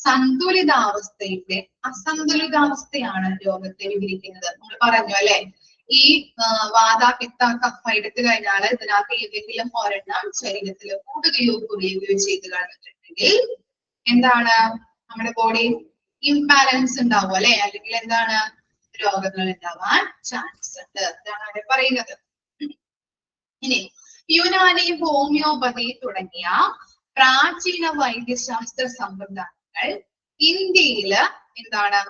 സന്തുലിതാവസ്ഥയുടെ അസന്തുലിതാവസ്ഥയാണ് രോഗത്തെ വിവരിക്കുന്നത്. നമ്മൾ പറഞ്ഞു അല്ലെ, ഈ വാത, പിത്ത, കഫ എടുത്തു കഴിഞ്ഞാൽ ഇതിനകത്ത് ഏതെങ്കിലും ഒരെണ്ണം ശരീരത്തിൽ കൂടുകയോ കുറയുകയോ ചെയ്ത് കഴിഞ്ഞിട്ടുണ്ടെങ്കിൽ എന്താണ്? നമ്മുടെ ബോഡി ഇംബാലൻസ് ഉണ്ടാവും അല്ലെ, അല്ലെങ്കിൽ എന്താണ്? രോഗങ്ങൾ ഉണ്ടാവാൻ ചാൻസ് ഉണ്ട്. ഇതാണ് അവിടെ പറയുന്നത്. ഇനി യുനാനി, ഹോമിയോപതി തുടങ്ങിയ പ്രാചീന വൈദ്യശാസ്ത്ര സമ്പ്രദായങ്ങൾ ഇന്ത്യയില് എന്താണ്?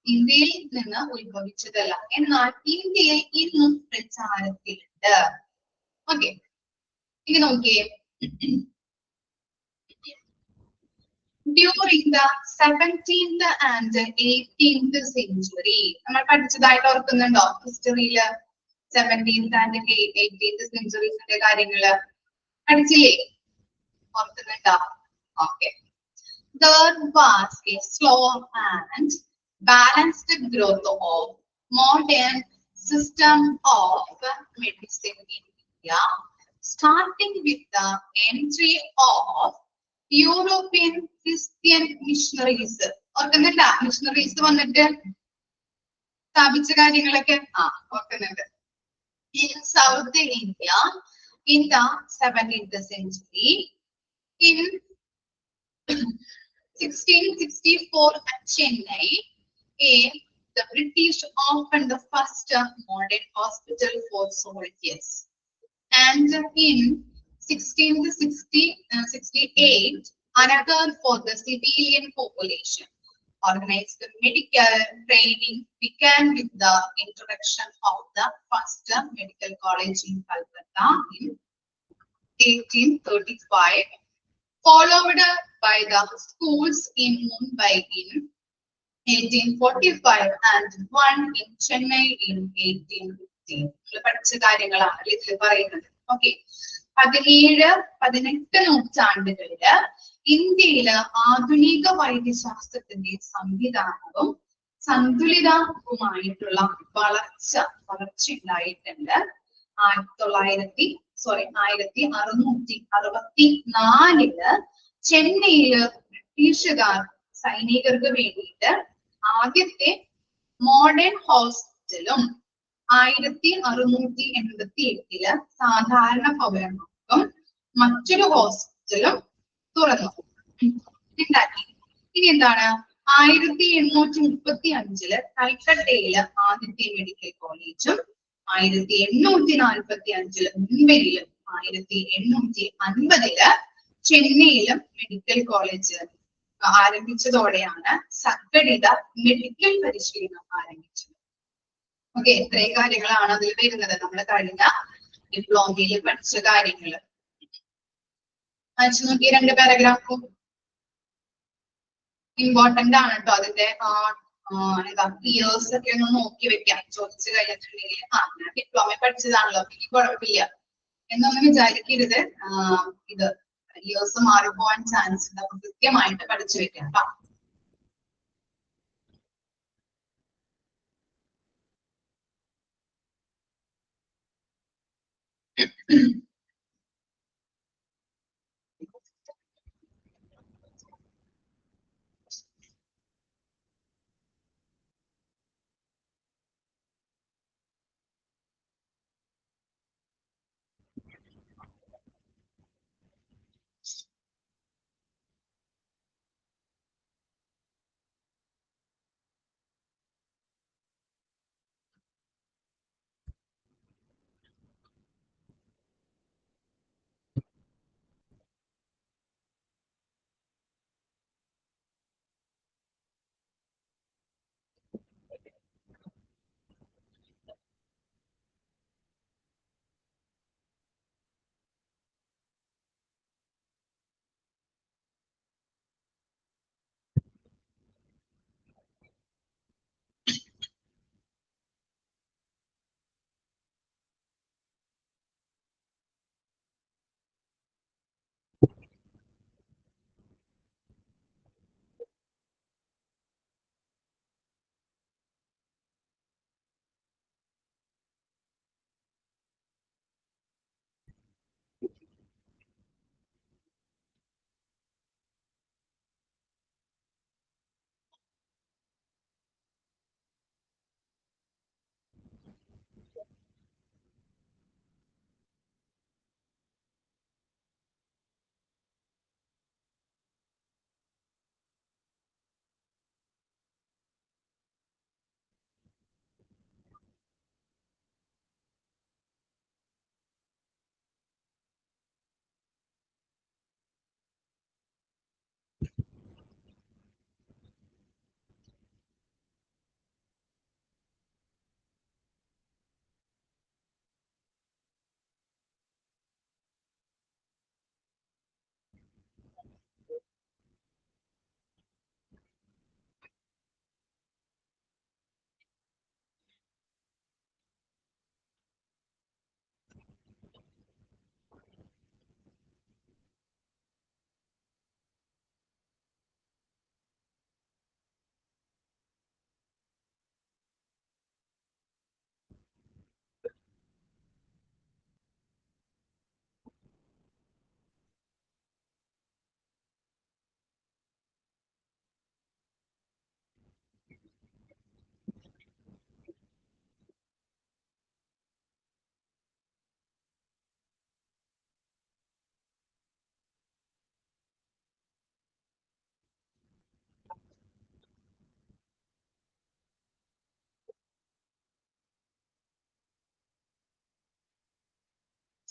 ഇന്ത്യയിൽ നിന്ന് ഉത്ഭവിച്ചതല്ല, എന്നാൽ ഇന്ത്യയിൽ ഇന്നും പ്രചാരത്തിലുണ്ട്. ഓക്കെ, ഇനി നോക്കിയേ. During the 17th and 18th century, നമ്മൾ പഠിച്ചതായിട്ട് ഓർക്കുന്നുണ്ടോ? ഹിസ്റ്ററിയില് 17th and 18th centuries കാര്യങ്ങള് പഠിച്ചില്ലേ? ഓർക്കുന്നുണ്ടോ? Okay. There was a slow and balanced growth of modern system of medicine in India, starting with the entry of European Christian missionaries. ഓർക്കുന്നുണ്ട missionaries വന്നിട്ട് സ്ഥാപിച്ച കാര്യങ്ങളൊക്കെ ഓർക്കുന്നുണ്ട്. In South India in the 17th century, in 1664 at Chennai, the British opened the first modern hospital for soldiers. And in 1668, another for the civilian population. Organized medical training began with the introduction of the first medical college in Calcutta in 1835, followed by the schools in Mumbai in 1845 and one in Chennai in 1850. പഠിച്ച കാര്യങ്ങളാണ് ഇതിൽ പറയുന്നത്. Okay, 17-18 നൂറ്റാണ്ടുകളില് ഇന്ത്യയില് ആധുനിക വൈദ്യശാസ്ത്രത്തിന്റെ സംവിധാനവും സന്തുലിതവുമായിട്ടുള്ള വളർച്ച ഉണ്ടായിട്ടുണ്ട്. 1664 ചെന്നൈയില് ബ്രിട്ടീഷുകാർ സൈനികർക്ക് വേണ്ടിയിട്ട് ആദ്യത്തെ മോഡേൺ ഹോസ്പിറ്റലും 1688 സാധാരണ പൗരന്മാർക്കും മറ്റൊരു ഹോസ്പിറ്റലും തുറന്നു ഉണ്ടാക്കി. ഇനി എന്താണ് 1835 കൽക്കട്ടയില് ആദ്യത്തെ മെഡിക്കൽ കോളേജും 1845 മുംബൈയിലും 1850 ചെന്നൈയിലും മെഡിക്കൽ കോളേജ് ആരംഭിച്ചതോടെയാണ് സംഘടിത മെഡിക്കൽ പരിശീലനം ആരംഭിച്ചത്. ഓക്കെ, ഇത്രയും കാര്യങ്ങളാണ് അതിൽ വരുന്നത്. നമ്മൾ കഴിഞ്ഞ ഡിപ്ലോമയിൽ പഠിച്ച കാര്യങ്ങൾ വായിച്ചു നോക്കി. 2 പാരഗ്രാഫും ഇമ്പോർട്ടന്റ് ആണ് കേട്ടോ. അതിന്റെ ഇയേഴ്സ് ഒക്കെ ഒന്ന് നോക്കി വെക്കാം. ചോദിച്ചു കഴിഞ്ഞിട്ടുണ്ടെങ്കിൽ ഞാൻ ഡിപ്ലോമ പഠിച്ചതാണല്ലോ, എനിക്ക് കുഴപ്പമില്ല എന്നൊന്നും വിചാരിക്കരുത്. ഇത് ഇയേഴ്സ് മാറിപ്പോവാൻ ചാൻസ് ഉണ്ട്. അപ്പൊ കൃത്യമായിട്ട് പഠിച്ചു വെക്കാം കേട്ടോ.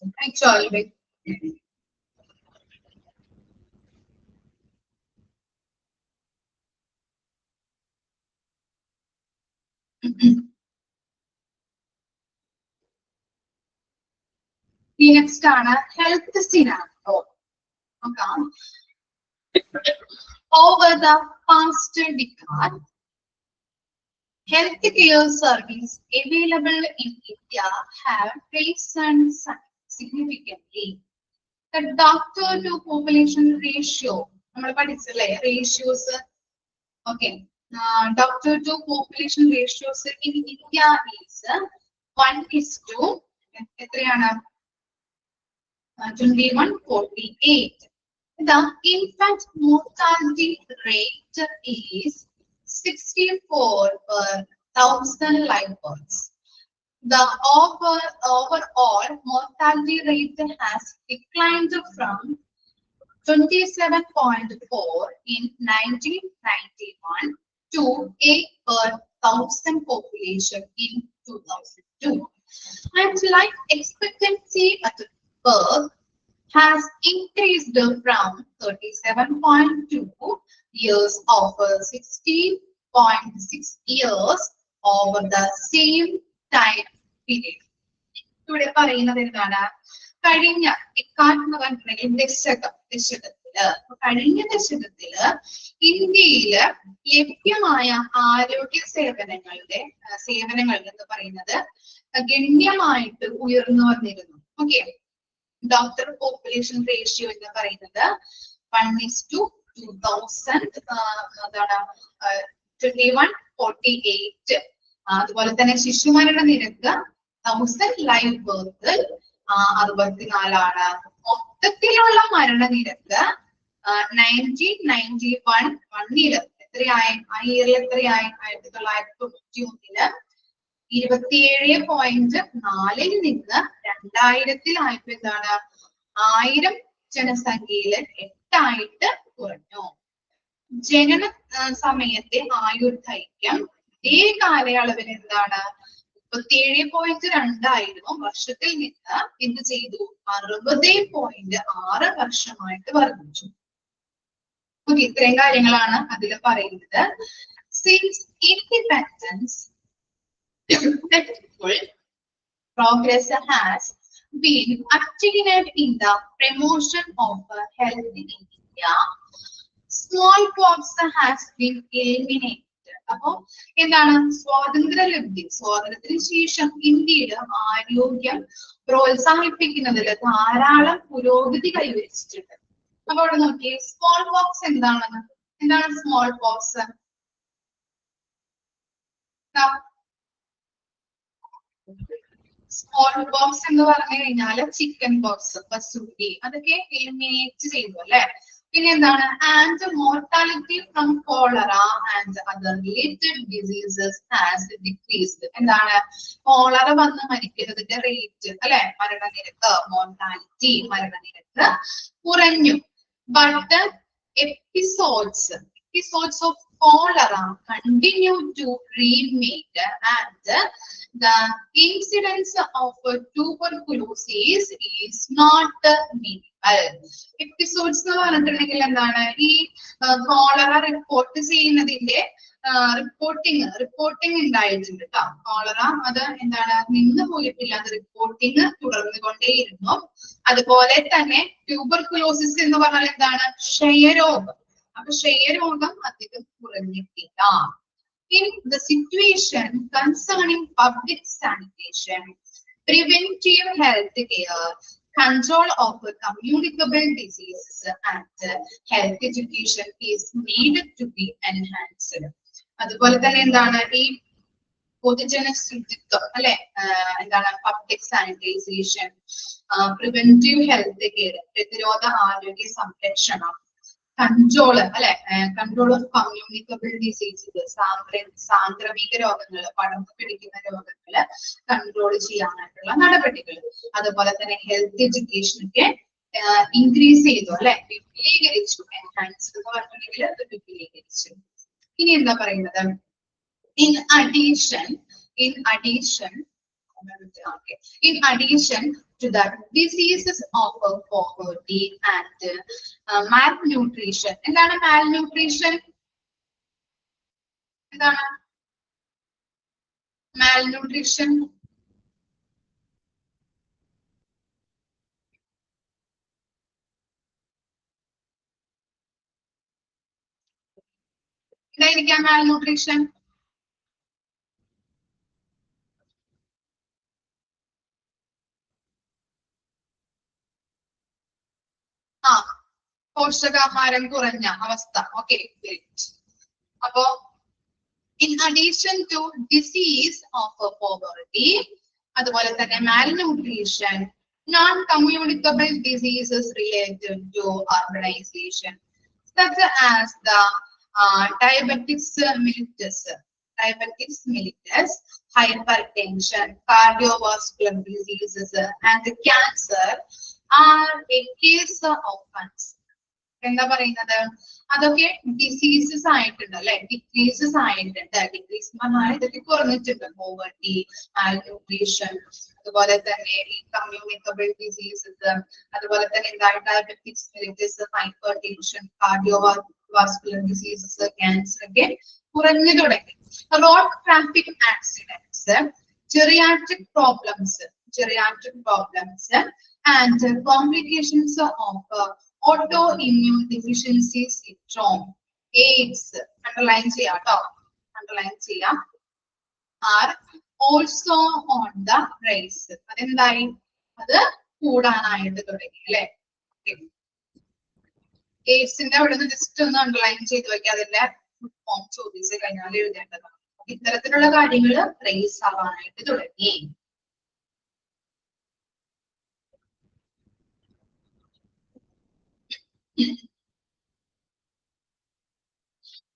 Actually. The next health scenario. Okay. Over the past decade, healthcare service available in India have risen significantly. The doctor to population ratio, ratios, okay. Doctor to population ratios in India is 1:2148. The infant mortality rate is 64 per 1,000 live births. The overall mortality rate has declined from 27.4 in 1991 to 8 per 1,000 population in 2002. And life expectancy at birth has increased from 37.2 years over 16.6 years over the same time period. ഇവിടെ പറയുന്നത് എന്താണ്? കഴിഞ്ഞ ദശകത്തില് ഇന്ത്യയില് ലഭ്യമായ ആരോഗ്യ സേവനങ്ങൾ എന്ന് പറയുന്നത് ഗണ്യമായിട്ട് ഉയർന്നു വന്നിരുന്നു. ഓക്കെ, ഡോക്ടർ പോപ്പുലേഷൻ റേഷ്യോ എന്ന് പറയുന്നത് 1:2000 2148. അതുപോലെ തന്നെ ശിശുമരണ നിരക്ക് 1000 ലൈവ് ബർത്തിൽ 64. മൊത്തത്തിലുള്ള മരണനിരക്ക് 1991 എത്രയായി? ആ ഇയറിൽ എത്രയായി? 1991 27.4 നിന്ന് 2000 ആയപ്പോ എന്താണ്? 1000 ജനസംഖ്യയില് 8 ആയിട്ട് കുറഞ്ഞു. ജനന സമയത്തെ ആയുർദൈർഘ്യം ഇതേ കാലയളവിൽ എന്താണ്? 37.2 ആയിരുന്നു. വർഷത്തിൽ നിന്ന് എന്ത് ചെയ്തു? 60.6 വർഷമായിട്ട് വർദ്ധിച്ചു. ഓക്കെ, ഇത്രയും കാര്യങ്ങളാണ് അതിൽ പറയുന്നത്. Since independence progress has been achieved in the promotion of health in India. Smallpox has been eliminated. അപ്പോൾ എന്താണ്? സ്വാതന്ത്ര്യത്തിന് ശേഷം ഇന്ത്യയിൽ ആരോഗ്യം പ്രോത്സാഹിപ്പിക്കുന്നതിൽ ധാരാളം പുരോഗതി കൈവരിച്ചിട്ടുണ്ട്. അപ്പൊ അവിടെ നോക്കിയേ, സ്മോൾ പോക്സ് എന്താണ് സ്മോൾ പോക്സ്? സ്മോൾ പോക്സ് എന്ന് പറഞ്ഞു കഴിഞ്ഞാല് ചിക്കൻ പോക്സ്, വസൂരി, അതൊക്കെ എലിമിനേറ്റ് ചെയ്തു അല്ലെ. പിന്നെ എന്താണ്? And mortality from cholera and other related diseases has decreased. എന്താണ്? കോളറ വന്ന് മരിക്കുന്നതിന്റെ റേറ്റ് അല്ലെ, മരണനിരക്ക്, മോർട്ടാലിറ്റി, മരണനിരക്ക് കുറഞ്ഞു. But episodes of cholera continue to remain, and the incidence of tuberculosis is not minimal. Episodes എന്ന് പറഞ്ഞിട്ടുണ്ടെങ്കിൽ എന്താണ്? ഈ കോളറ റിപ്പോർട്ട് ചെയ്യുന്നതിന്റെ റിപ്പോർട്ടിംഗ് ഉണ്ടായിട്ടുണ്ട് കേട്ടോ. കോളറ അത് എന്താണ്? നിന്ന് പോയിട്ടില്ല, അത് റിപ്പോർട്ടിംഗ് തുടർന്നുകൊണ്ടേയിരുന്നു. അതുപോലെ തന്നെ ട്യൂബർകുലോസിസ് എന്ന് പറഞ്ഞാൽ എന്താണ്? ക്ഷയരോഗം. അപ്പൊ ക്ഷയരോഗം അധികം കുറഞ്ഞിട്ടില്ല. In the situation concerning public sanitation, preventive health care, control of communicable diseases, and health education is needed to be enhanced. അതുപോലെ തന്നെ എന്താണ്? ഈ പൊതുജന ശുചിത്വം അല്ലെ, എന്താണ്? Public sanitisation, preventive health care, പ്രതിരോധ ആരോഗ്യ സംരക്ഷണം, കൺട്രോൾ അല്ലെ, കൺട്രോൾ ഓഫ് കമ്മ്യൂണിക്കബിൾ ഡിസീസസ്, സാംക്രമിക രോഗങ്ങൾ, പടർന്നു പിടിക്കുന്ന രോഗങ്ങള് കൺട്രോൾ ചെയ്യാനായിട്ടുള്ള നടപടികൾ. അതുപോലെ തന്നെ ഹെൽത്ത് എഡ്യൂക്കേഷൻ ഒക്കെ ഇൻക്രീസ് ചെയ്തു അല്ലെ, വിപുലീകരിച്ചു. എൻഹാൻസ്ഡ് എന്ന് പറഞ്ഞിട്ടുണ്ടെങ്കിൽ അത് വിപുലീകരിച്ചു. ഇനി എന്താ പറയുന്നത്? In addition to the diseases of poverty and malnutrition. എന്താണ് malnutrition? എന്താണ് malnutrition? എന്തായിരിക്കാം malnutrition? പോഷകാഹാരം കുറഞ്ഞ അവസ്ഥ. ഓക്കെ, അപ്പോ in addition to disease of poverty, അതുപോലെ തന്നെ malnutrition, non-communicable diseases related to urbanization, such as the diabetes mellitus, hypertension, cardiovascular diseases, and cancer are a case of cancer. എന്താ പറയുന്നത്? അതൊക്കെ ഡിസീസസ് ആയിട്ടുണ്ട് അല്ലെ, ഡിക്രീസസ് ആയിട്ടുണ്ട്. ഡിക്രീസ് എന്ന് പറഞ്ഞാൽ ഇതൊക്കെ കുറഞ്ഞിട്ടുണ്ട്. പോവർട്ടി, മാൽന്യൂട്രീഷൻ, അതുപോലെ തന്നെ ഈ കമ്മ്യൂണിക്കബിൾ ഡിസീസസ്, അതുപോലെ തന്നെ diabetics mellitus, hyper tension, cardiovascular diseases, cancer ഒക്കെ കുറഞ്ഞു തുടങ്ങി. Road traffic accidents, geriatric problems and complications of autoimmune deficiency syndrome, AIDS, underline ചെയ്യാം, are also on the rise. അതെന്തായി? അത് കൂടാനായിട്ട് തുടങ്ങി അല്ലെ. എയ്ഡ്സിന്റെ അവിടെ നിന്ന് ജസ്റ്റ് ഒന്ന് അണ്ടർലൈൻ ചെയ്ത് വെക്കുക, അതിന്റെ ഫോം ചോദിച്ചു കഴിഞ്ഞാൽ എഴുതേണ്ടതാണ്. ഇത്തരത്തിലുള്ള കാര്യങ്ങൾ റേസ് ആവാനായിട്ട് തുടങ്ങി.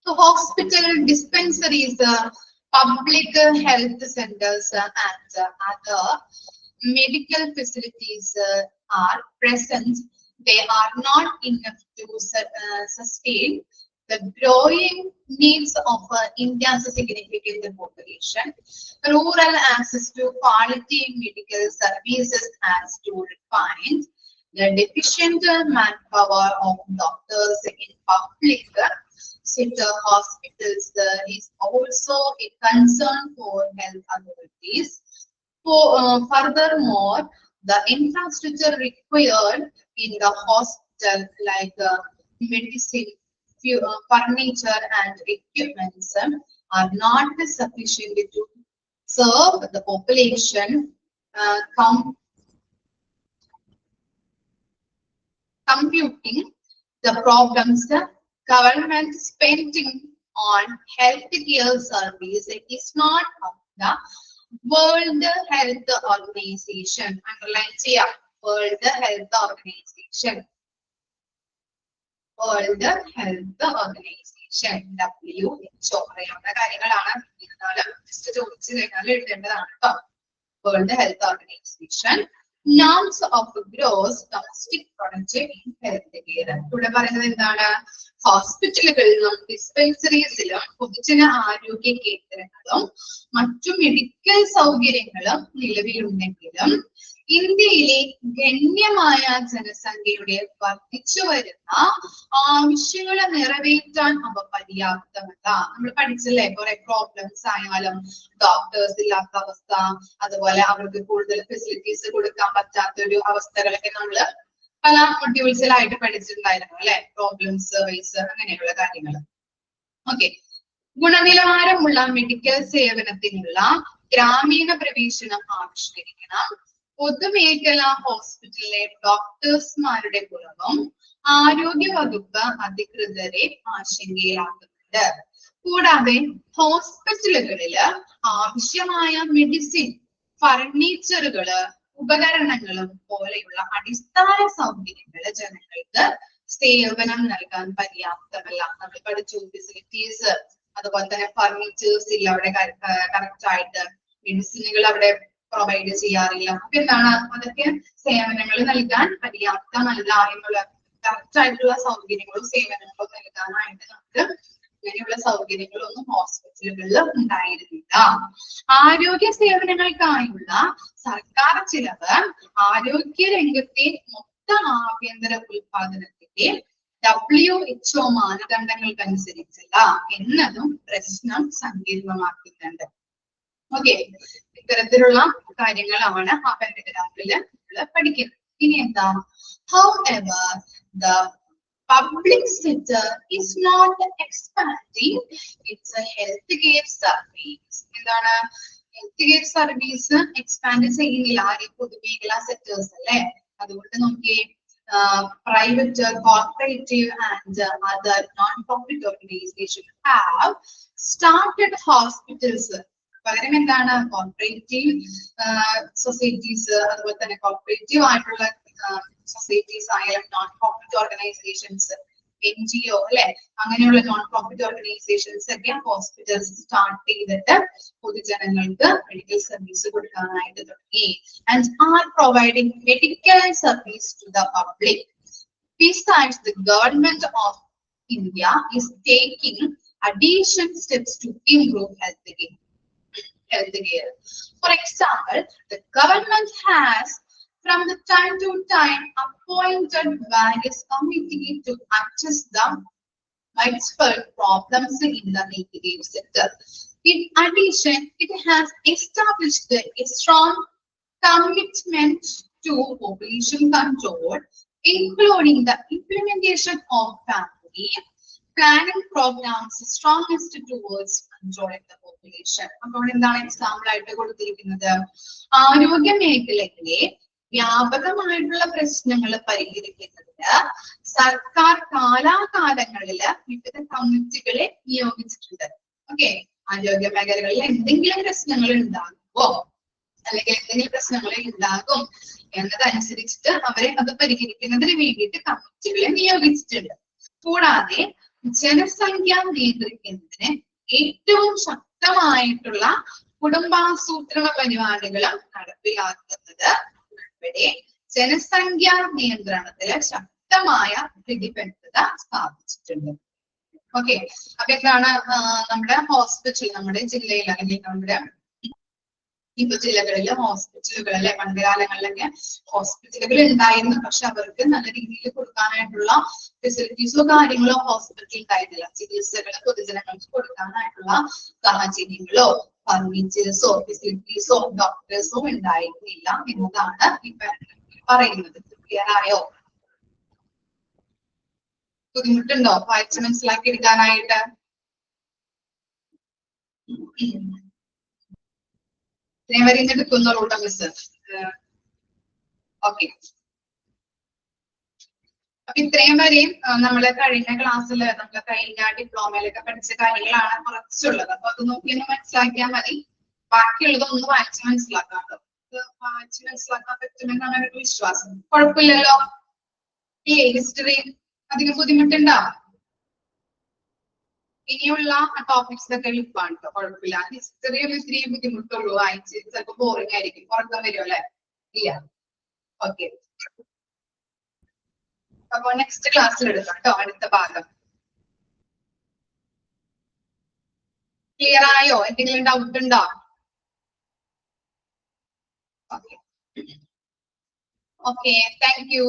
So hospital, dispensaries, public health centers, and other medical facilities are present. They are not enough to sustain the growing needs of India's significant population. Rural access to quality medical services has to refine. The deficient manpower of doctors in public sector hospitals is also a concern for health authorities. Furthermore, the infrastructure required in the hospital, like medicine, furniture, and equipments, are not sufficient to serve the population. Computing the problems, government spending on healthcare service is not of the World Health Organization. Underline ചെയ്യാം, World Health Organization. World Health Organization, WHO. അറിയാവുന്ന കാര്യങ്ങളാണ്, just ചോദിച്ചു കഴിഞ്ഞാൽ എഴുതേണ്ടതാണ് കേട്ടോ. World Health Organization. Norms of gross domestic product in healthcare. ഇവിടെ പറയുന്നത് എന്താണ്? ഹോസ്പിറ്റലുകളിലും ഡിസ്പെൻസറീസിലും പൊതുജന ആരോഗ്യ കേന്ദ്രങ്ങളും മറ്റു മെഡിക്കൽ സൗകര്യങ്ങളും നിലവിലുണ്ടെങ്കിലും ഇന്ത്യയിലെ ഗണ്യമായ ജനസംഖ്യയുടെ വർദ്ധിച്ചു വരുന്ന ആവശ്യങ്ങളെ നിറവേറ്റാൻ അവ പര്യാപ്തമല്ല. നമ്മൾ പഠിച്ചല്ലേ, കുറെ പ്രോബ്ലംസ് ആയാലും ഡോക്ടേഴ്സ് ഇല്ലാത്ത അവസ്ഥ, അതുപോലെ അവർക്ക് കൂടുതൽ ഫെസിലിറ്റീസ് കൊടുക്കാൻ പറ്റാത്ത ഒരു അവസ്ഥകളൊക്കെ നമ്മള് പല മൊഡ്യൂൾസിലായിട്ട് പഠിച്ചിട്ടുണ്ടായിരുന്നു അല്ലെ. പ്രോബ്ലംസ് വൈസ് അങ്ങനെയുള്ള കാര്യങ്ങൾ. ഓക്കെ, ഗുണനിലവാരമുള്ള മെഡിക്കൽ സേവനത്തിനുള്ള ഗ്രാമീണ പ്രവേശനം ആവിഷ്കരിക്കണം. പൊതുമേഖലാ ഹോസ്പിറ്റലിലെ ഡോക്ടേഴ്സ്മാരുടെ കുറവും ആരോഗ്യ വകുപ്പ് അധികൃതരെ ആശങ്കയിലാക്കുന്നുണ്ട്. കൂടാതെ ഹോസ്പിറ്റലുകളില് ആവശ്യമായ മെഡിസിൻ, ഫർണിച്ചറുകള്, ഉപകരണങ്ങളും പോലെയുള്ള അടിസ്ഥാന സൗകര്യങ്ങള് ജനങ്ങൾക്ക് സേവനം നൽകാൻ പര്യാപ്തമല്ല. നമ്മൾ പഠിച്ചു ഫെസിലിറ്റീസ്, അതുപോലെ തന്നെ ഫർണിച്ചേഴ്സ് ഇല്ല അവിടെ കറക്റ്റ് ആയിട്ട്, മെഡിസിനുകൾ അവിടെ പ്രൊവൈഡ് ചെയ്യാറില്ല. അപ്പൊ എന്താണ്, അതൊക്കെ സേവനങ്ങൾ നൽകാൻ പര്യാപ്തമല്ല എന്നുള്ള, കറക്റ്റ് ആയിട്ടുള്ള സൗകര്യങ്ങളും സേവനങ്ങളും നൽകാനായിട്ട് നമുക്ക് ഇങ്ങനെയുള്ള സൗകര്യങ്ങളൊന്നും ഹോസ്പിറ്റലുകളിൽ ഉണ്ടായിരുന്നില്ല. ആരോഗ്യ സേവനങ്ങൾക്കായുള്ള സർക്കാർ ചിലവ് ആരോഗ്യ രംഗത്തെ മൊത്തം ആഭ്യന്തര ഉൽപാദനത്തിന്റെ WHO മാനദണ്ഡങ്ങൾക്കനുസരിച്ചല്ല എന്നതും പ്രശ്നം സങ്കീർണമാക്കുന്നുണ്ട്. ഓക്കെ, ഇത്തരത്തിലുള്ള കാര്യങ്ങളാണ് ആ പാരഗ്രാഫില് പഠിക്കുന്നത്. ഇനി എന്താ? However, the public sector is not expanding its healthcare service. എന്താണ്? healthcare service expand ചെയ്യുന്നില്ല. ആരും പൊതുമേഖലാ സെക്ടേഴ്സ് അല്ലേ? അതുകൊണ്ട് നോക്കിയേ, private, cooperative and other non-profit organizations have started hospitals. പകരം എന്താണ്? കോർപ്പറേറ്റീവ് സൊസൈറ്റീസ്, അതുപോലെ തന്നെ കോർപ്പറേറ്റീവ് ആയിട്ടുള്ള സൊസൈറ്റീസ് ആയാലും നോൺ പ്രോഫിറ്റ് ഓർഗനൈസേഷൻസ്, NGO അല്ലെ, അങ്ങനെയുള്ള നോൺ പ്രോഫിറ്റ് ഓർഗനൈസേഷൻസ് ഒക്കെ ഹോസ്പിറ്റൽസ് സ്റ്റാർട്ട് ചെയ്തിട്ട് പൊതുജനങ്ങൾക്ക് മെഡിക്കൽ സർവീസ് കൊടുക്കാനായിട്ട് തുടങ്ങി. And are providing medical service to the public. Besides, the government of India is taking additional steps to improve healthcare. For example, the government has from the time to time appointed various committees to address the widespread problems in the healthcare sector. In addition, it has established a strong commitment to population control, including the implementation of family planning programs strongest towards controlling the population. അപ്പോൾ എന്താണ് example ആയിട്ട് കൊടുത്തിരിക്കുന്നത്? ആരോഗ്യ മേഖലയിലെ വ്യാപകമായിട്ടുള്ള പ്രശ്നങ്ങൾ പരിഹരിക്കുന്നതിന് സർക്കാർ കാലാകാലങ്ങളില് വിവിധ കമ്മിറ്റികളെ നിയോഗിച്ചിട്ടുണ്ട്. ഓക്കെ, ആരോഗ്യ മേഖലകളിൽ എന്തെങ്കിലും പ്രശ്നങ്ങൾ ഉണ്ടാകുമോ അല്ലെങ്കിൽ എന്തെങ്കിലും പ്രശ്നങ്ങൾ ഉണ്ടാകും എന്നതനുസരിച്ചിട്ട് അവരെ അത് പരിഹരിക്കുന്നതിന് വേണ്ടിയിട്ട് കമ്മിറ്റികളെ നിയോഗിച്ചിട്ടുണ്ട്. കൂടാതെ ജനസംഖ്യ നിയന്ത്രിക്കുന്നതിന് ഏറ്റവും ശക്തമായിട്ടുള്ള കുടുംബാസൂത്രണ പരിപാടികൾ നടപ്പിലാക്കുന്നത് ഉൾപ്പെടെ ജനസംഖ്യാ നിയന്ത്രണത്തില് ശക്തമായ പ്രതിബദ്ധത സ്ഥാപിച്ചിട്ടുണ്ട്. ഓക്കെ, അപ്പൊ എന്താണ് നമ്മുടെ ഹോസ്പിറ്റൽ, നമ്മുടെ ജില്ലയിൽ അല്ലെങ്കിൽ നമ്മുടെ ഇപ്പൊ ജില്ലകളിലെ ഹോസ്പിറ്റലുകളിലെ പണ്ടുകാലങ്ങളിലൊക്കെ ഹോസ്പിറ്റലുകൾ ഉണ്ടായിരുന്നു. പക്ഷെ അവർക്ക് നല്ല രീതിയിൽ കൊടുക്കാനായിട്ടുള്ള ഫെസിലിറ്റീസോ കാര്യങ്ങളോ ഹോസ്പിറ്റലിൽ ഉണ്ടായിരുന്നില്ല. ചികിത്സകൾ പൊതുജനങ്ങൾക്ക് കൊടുക്കാനായിട്ടുള്ള സാഹചര്യങ്ങളോ ഫർണിച്ചേഴ്സോ ഫെസിലിറ്റീസോ ഡോക്ടേഴ്സോ ഉണ്ടായിരുന്നില്ല എന്നതാണ് ഇപ്പൊ പറയുന്നത്. ക്ലിയർ ആയോ? ബുദ്ധിമുട്ടുണ്ടോ വായിച്ച് മനസ്സിലാക്കി എടുക്കാനായിട്ട്? ഇത്രയും വരെ ഇന്ന് എടുക്കുന്നോളൂട്ടോ മിസ്. ഓക്കെ, അപ്പൊ ഇത്രയും വരെയും നമ്മള് കഴിഞ്ഞ ക്ലാസ്സിൽ നമ്മള് കഴിഞ്ഞ ഡിപ്ലോമയിലൊക്കെ പഠിച്ച കാര്യങ്ങളാണ് കുറച്ചുള്ളത്. അപ്പൊ അത് നോക്കി ഒന്ന് മനസ്സിലാക്കിയാൽ മതി. ബാക്കിയുള്ളതൊന്ന് വായിച്ച് മനസ്സിലാക്കാട്ടോ. വായിച്ച് മനസ്സിലാക്കാൻ പറ്റുമെന്നാണ് ഒരു വിശ്വാസം. കുഴപ്പമില്ലല്ലോ? ഈ ഹിസ്റ്ററി അധികം ബുദ്ധിമുട്ടുണ്ടോ? ഇനിയുള്ള ടോപ്പിക്സ് ഒക്കെ എളുപ്പമാണ് കേട്ടോ, കുഴപ്പമില്ല. ഹിസ്റ്ററി ഒരു ഇത്തിരി ബുദ്ധിമുട്ടുള്ളൂ വായിച്ച്, ചിലപ്പോൾ ബോറിംഗ് ആയിരിക്കും. ഉറക്കം വരും അല്ലെ? ഇല്ല. ഓക്കെ, അപ്പൊ നെക്സ്റ്റ് ക്ലാസ്സിൽ എടുക്കാം കേട്ടോ അടുത്ത ഭാഗം. ക്ലിയർ ആയോ? എന്തെങ്കിലും ഡൗട്ട് ഉണ്ടോ? Okay, thank you.